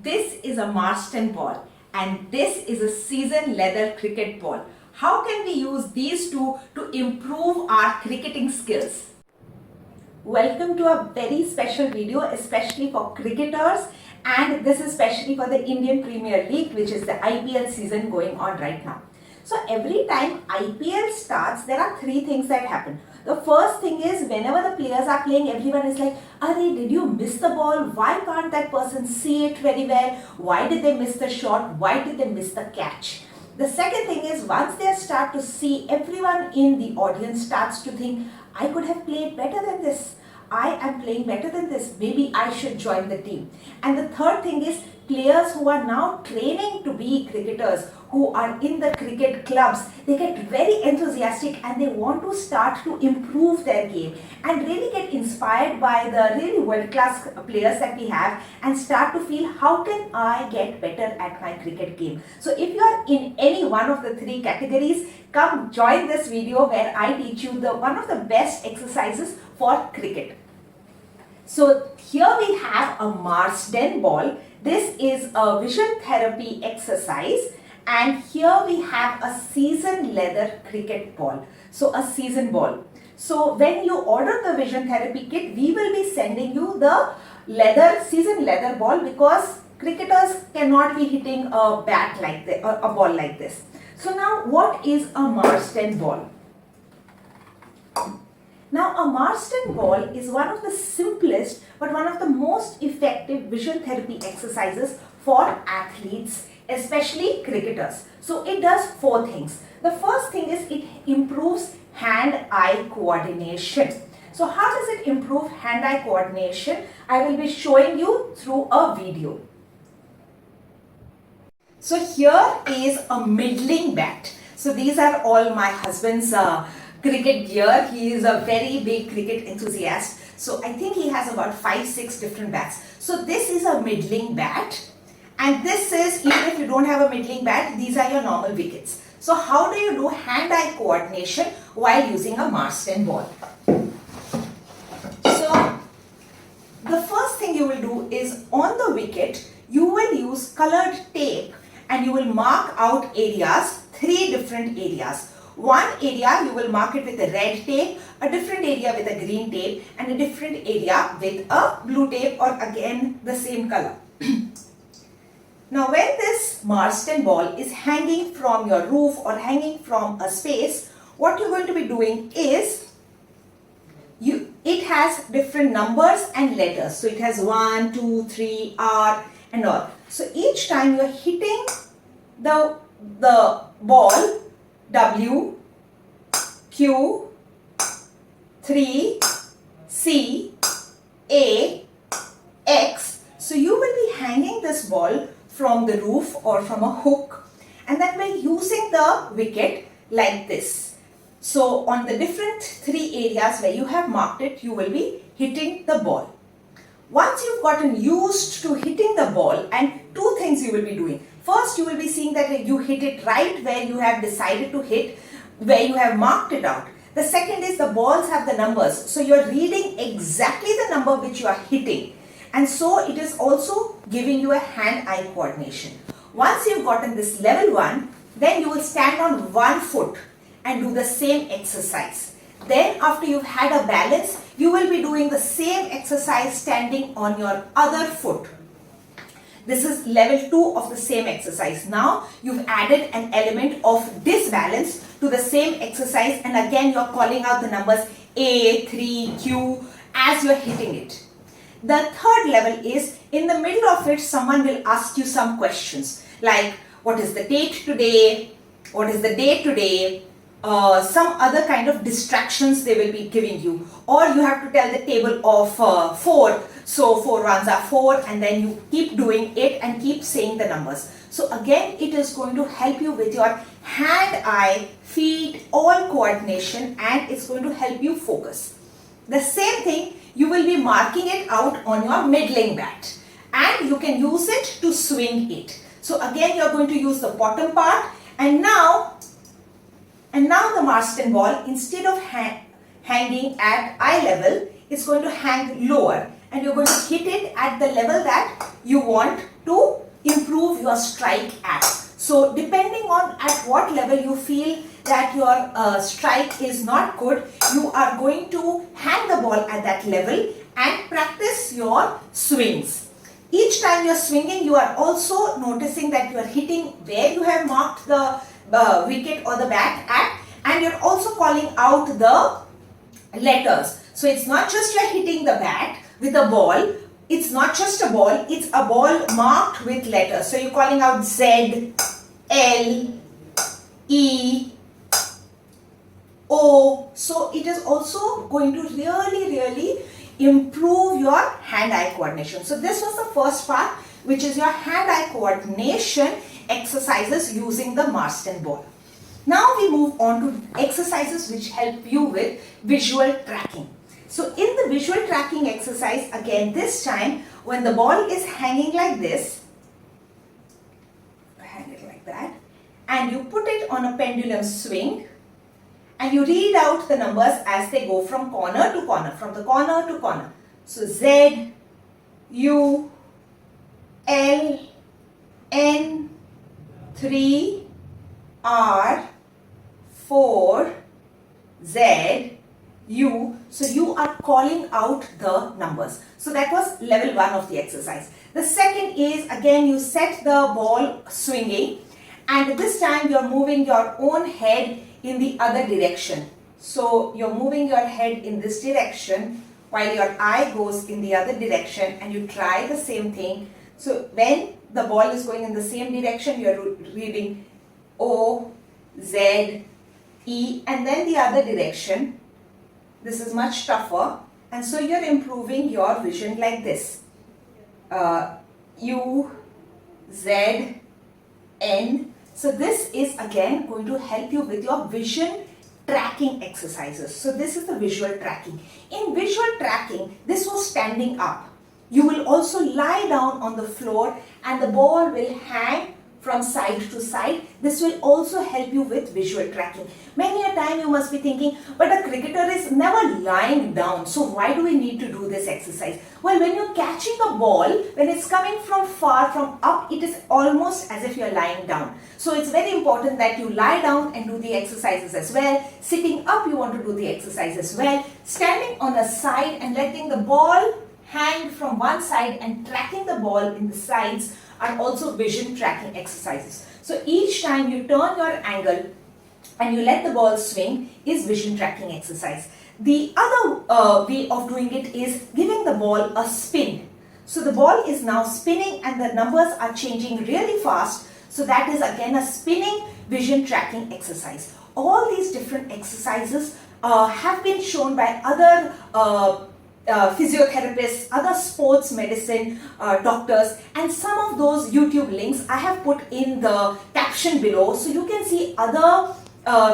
This is a Marston ball and this is a seasoned leather cricket ball. How can we use these two to improve our cricketing skills? Welcome to a very special video, especially for cricketers, and this is especially for the Indian Premier League, which is the IPL season going on right now. So every time IPL starts, there are three things that happen. The first thing is, whenever the players are playing, everyone is like, "Arey, did you miss the ball? Why can't that person see it very well? Why did they miss the shot? Why did they miss the catch?" The second thing is, once they start to see, everyone in the audience starts to think, "I could have played better than this. I am playing better than this. Maybe I should join the team." And the third thing is, players who are now training to be cricketers, who are in the cricket clubs, they get very enthusiastic and they want to start to improve their game and really get inspired by the really world-class players that we have and start to feel, how can I get better at my cricket game? So if you are in any one of the three categories, come join this video where I teach you one of the best exercises for cricket. So here we have a Marsden ball. This is a vision therapy exercise, and here we have a seasoned leather cricket ball. So a seasoned ball. So when you order the vision therapy kit, we will be sending you the seasoned leather ball, because cricketers cannot be hitting a bat like this, a ball like this. So now, what is a Marsden ball? Now, a Marston ball is one of the simplest but one of the most effective vision therapy exercises for athletes, especially cricketers. So it does four things. The first thing is, it improves hand-eye coordination. So how does it improve hand-eye coordination? I will be showing you through a video. So here is a middling bat. So these are all my husband's cricket gear. He is a very big cricket enthusiast. So I think he has about 5-6 different bats. So this is a middling bat, and this is, even if you don't have a middling bat, these are your normal wickets. So how do you do hand-eye coordination while using a Marsden ball? So the first thing you will do is, on the wicket, you will use colored tape and you will mark out areas, 3 different areas. One area you will mark it with a red tape, a different area with a green tape, and a different area with a blue tape, or again the same color. Now when this Marsden ball is hanging from your roof or hanging from a space, what you're going to be doing is, it has different numbers and letters. So it has 1, 2, 3, R and all. So each time you're hitting the ball, W, Q, 3, C, A, X. So you will be hanging this ball from the roof or from a hook, and then we're using the wicket like this. So on the different 3 areas where you have marked it, you will be hitting the ball. Once you've gotten used to hitting the ball, and 2 things you will be doing. First, you will be seeing that you hit it right where you have decided to hit, where you have marked it out. The second is, the balls have the numbers. So you are reading exactly the number which you are hitting. And so it is also giving you a hand-eye coordination. Once you've gotten this level 1, then you will stand on 1 foot and do the same exercise. Then after you've had a balance, you will be doing the same exercise standing on your other foot. This is level 2 of the same exercise. Now you've added an element of disbalance to the same exercise, and again you're calling out the numbers A, 3, Q as you're hitting it. The third level is, in the middle of it, someone will ask you some questions like, what is the date today? What is the day today? Some other kind of distractions they will be giving you, or you have to tell the table of 4. So 4 ones are 4, and then you keep doing it and keep saying the numbers. So again, it is going to help you with your hand, eye, feet, all coordination, and it's going to help you focus. The same thing, you will be marking it out on your middling bat, and you can use it to swing it. So again, you're going to use the bottom part, and now the Marsden ball, instead of hanging at eye level, it's going to hang lower, and you're going to hit it at the level that you want to improve your strike at. So depending on at what level you feel that your strike is not good, you are going to hang the ball at that level and practice your swings. Each time you are swinging, you are also noticing that you are hitting where you have marked the wicket or the bat at, and you are also calling out the letters. So it's not just you are hitting the bat with a ball, it's not just a ball, it's a ball marked with letters. So you're calling out Z, L, E, O. So it is also going to really improve your hand-eye coordination. So this was the first part, which is your hand-eye coordination exercises using the Marston ball. Now we move on to exercises which help you with visual tracking. So in the visual tracking exercise, again this time when the ball is hanging like this, hang it like that, and you put it on a pendulum swing, and you read out the numbers as they go from corner to corner, from the corner to corner. So Z, U, L, N, 3, R, 4, Z, U. So you are calling out the numbers. So that was level 1 of the exercise. The second is, again you set the ball swinging, and this time you are moving your own head in the other direction. So you're moving your head in this direction while your eye goes in the other direction, and you try the same thing. So when the ball is going in the same direction, you're reading O, Z, E, and then the other direction. This is much tougher, and so you're improving your vision like this. U, Z, N. So this is again going to help you with your vision tracking exercises. So this is the visual tracking. In visual tracking, this was standing up. You will also lie down on the floor and the ball will hang from side to side. This will also help you with visual tracking. Many a time you must be thinking, but a cricketer is never lying down, so why do we need to do this exercise? Well, when you're catching a ball, when it's coming from far, from up, it is almost as if you're lying down. So it's very important that you lie down and do the exercises as well. Sitting up, you want to do the exercise as well. Standing on a side and letting the ball hang from one side and tracking the ball in the sides are also vision tracking exercises. So each time you turn your angle and you let the ball swing is vision tracking exercise. The other way of doing it is giving the ball a spin. So the ball is now spinning and the numbers are changing really fast. So that is again a spinning vision tracking exercise. All these different exercises have been shown by other physiotherapists, other sports medicine doctors, and some of those YouTube links I have put in the caption below, so you can see other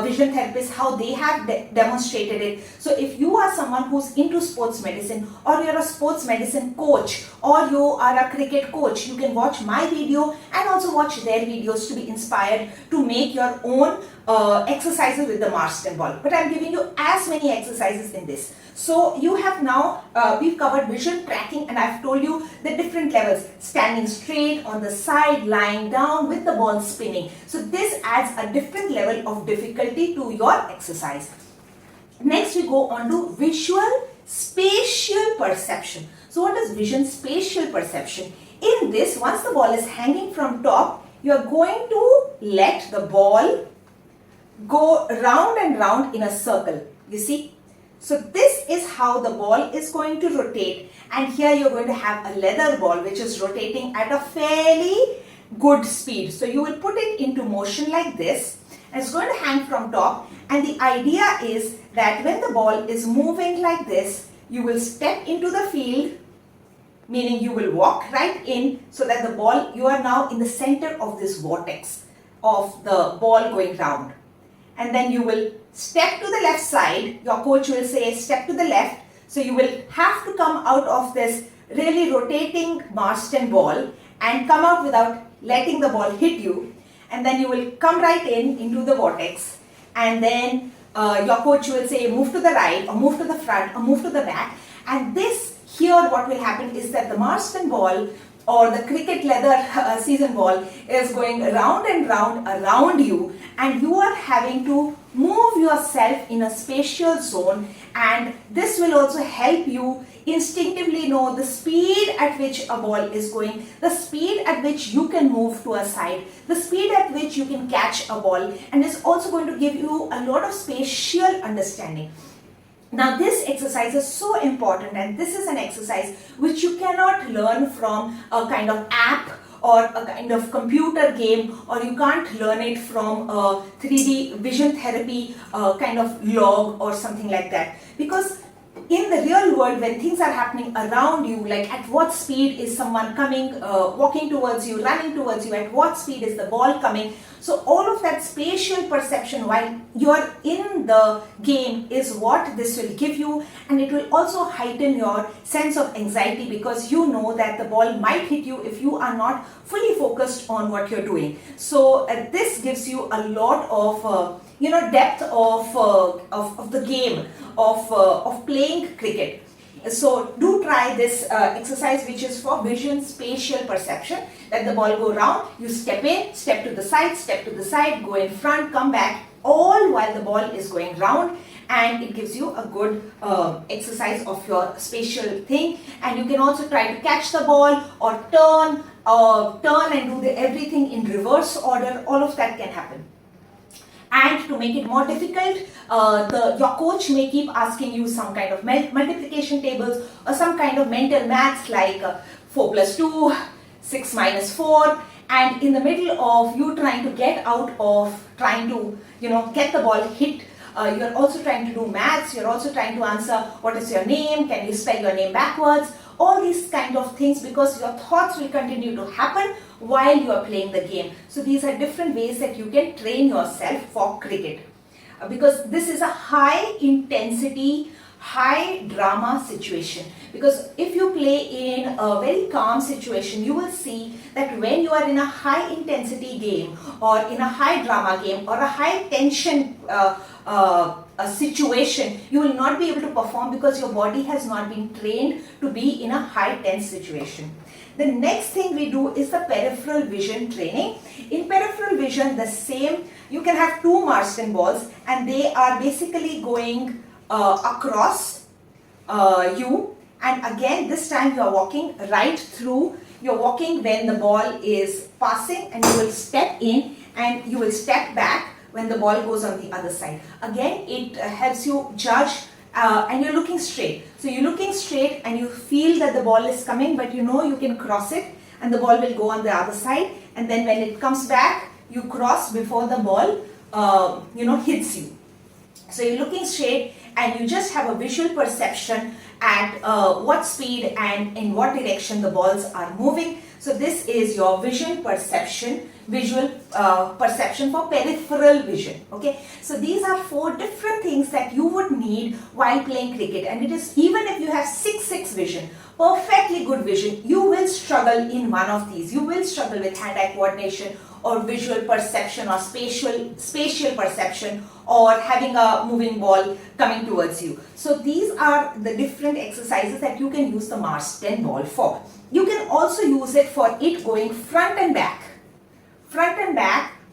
vision therapists how they have demonstrated it. So if you are someone who's into sports medicine, or you're a sports medicine coach, or you are a cricket coach, you can watch my video and also watch their videos to be inspired to make your own exercises with the Marston ball. But I'm giving you as many exercises in this. So you have now, we've covered vision tracking, and I've told you the different levels: standing straight, on the side, lying down, with the ball spinning. So this adds a different level of difficulty to your exercise. Next we go on to visual spatial perception. So what is vision spatial perception? In this, once the ball is hanging from top, you are going to let the ball go round and round in a circle. You see? So this is how the ball is going to rotate, and here you're going to have a leather ball which is rotating at a fairly good speed. So you will put it into motion like this, and it's going to hang from top, and the idea is that when the ball is moving like this, you will step into the field, meaning you will walk right in, so that the ball, you are now in the center of this vortex of the ball going round. And then you will step to the left side. Your coach will say step to the left. So you will have to come out of this really rotating Marston ball and come out without letting the ball hit you. And then you will come right in into the vortex. And then your coach will say move to the right, or move to the front, or move to the back. And this here, what will happen is that the Marston ball or the cricket leather season ball is going round and round around you, and you are having to move yourself in a spatial zone, and this will also help you instinctively know the speed at which a ball is going, the speed at which you can move to a side, the speed at which you can catch a ball, and it's also going to give you a lot of spatial understanding. Now this exercise is so important, and this is an exercise which you cannot learn from a kind of app or a kind of computer game, or you can't learn it from a 3D vision therapy kind of log or something like that. Because in the real world, when things are happening around you, like at what speed is someone coming, walking towards you, running towards you, at what speed is the ball coming, so all of that spatial perception while you're in the game is what this will give you, and it will also heighten your sense of anxiety, because you know that the ball might hit you if you are not fully focused on what you're doing. So this gives you a lot of depth of the game of playing cricket. So do try this exercise, which is for vision spatial perception. Let the ball go round, you step in, step to the side, go in front, come back, all while the ball is going round, and it gives you a good exercise of your spatial thing. And you can also try to catch the ball or turn and do everything in reverse order. All of that can happen. And to make it more difficult, your coach may keep asking you some kind of multiplication tables or some kind of mental maths like 4 plus 2, 6 minus 4, and in the middle of you trying to get out of trying to get the ball hit, you're also trying to do maths, you're also trying to answer what is your name, can you spell your name backwards, all these kind of things, because your thoughts will continue to happen while you are playing the game. So these are different ways that you can train yourself for cricket, because this is a high intensity, high drama situation. Because if you play in a very calm situation, you will see that when you are in a high intensity game or in a high drama game or a high tension a situation, you will not be able to perform because your body has not been trained to be in a high tense situation. The next thing we do is the peripheral vision training. In peripheral vision, the same, you can have two Marsden balls, and they are basically going across you, and again this time you are walking right through. You're walking when the ball is passing, and you will step in and you will step back when the ball goes on the other side. Again, it helps you judge, and you're looking straight. So you're looking straight and you feel that the ball is coming, but you know you can cross it and the ball will go on the other side, and then when it comes back, you cross before the ball hits you. So you're looking straight and you just have a visual perception at what speed and in what direction the balls are moving. So this is your visual perception for peripheral vision. Okay, so these are 4 different things that you would need while playing cricket, and it is, even if you have 6/6 vision, perfectly good vision, you will struggle in one of these. You will struggle with hand-eye coordination or visual perception or spatial perception or having a moving ball coming towards you. So these are the different exercises that you can use the Marsden ball for. You can also use it for it going front and back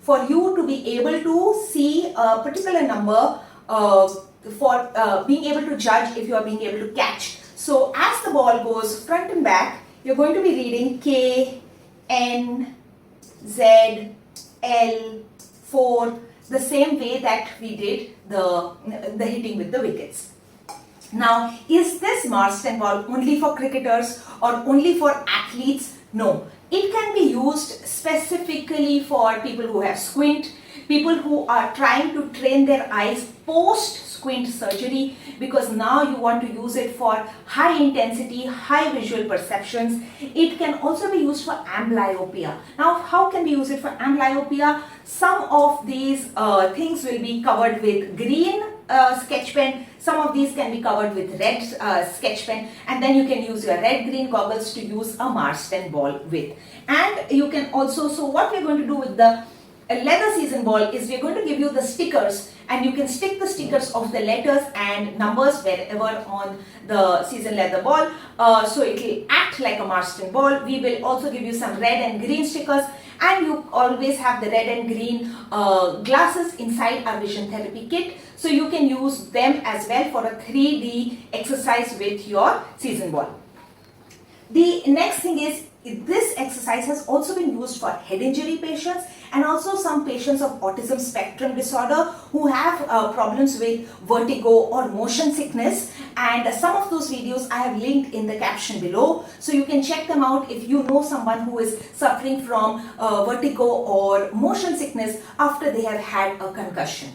for you to be able to see a particular number, for being able to judge if you are being able to catch. So as the ball goes front and back, you're going to be reading K, N, Z, L, 4, the same way that we did the hitting with the wickets. Now, is this Marsden ball only for cricketers or only for athletes? No. It can be used specifically for people who have squint, people who are trying to train their eyes post squint surgery, because now you want to use it for high intensity, high visual perceptions. It can also be used for amblyopia. Now, how can we use it for amblyopia? Some of these things will be covered with green sketch pen. Some of these can be covered with red sketch pen, and then you can use your red-green goggles to use a Marsden ball with. And you can also, so what we're going to do with the a leather season ball is we're going to give you the stickers, and you can stick the stickers of the letters and numbers wherever on the season leather ball. So it will act like a Marston ball. We will also give you some red and green stickers, and you always have the red and green glasses inside our vision therapy kit. So you can use them as well for a 3D exercise with your season ball. The next thing is, this exercise has also been used for head injury patients and also some patients of autism spectrum disorder who have problems with vertigo or motion sickness, and some of those videos I have linked in the caption below, so you can check them out if you know someone who is suffering from vertigo or motion sickness after they have had a concussion.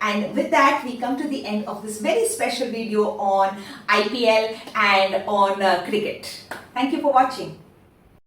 And with that, we come to the end of this very special video on IPL and on cricket. Thank you for watching.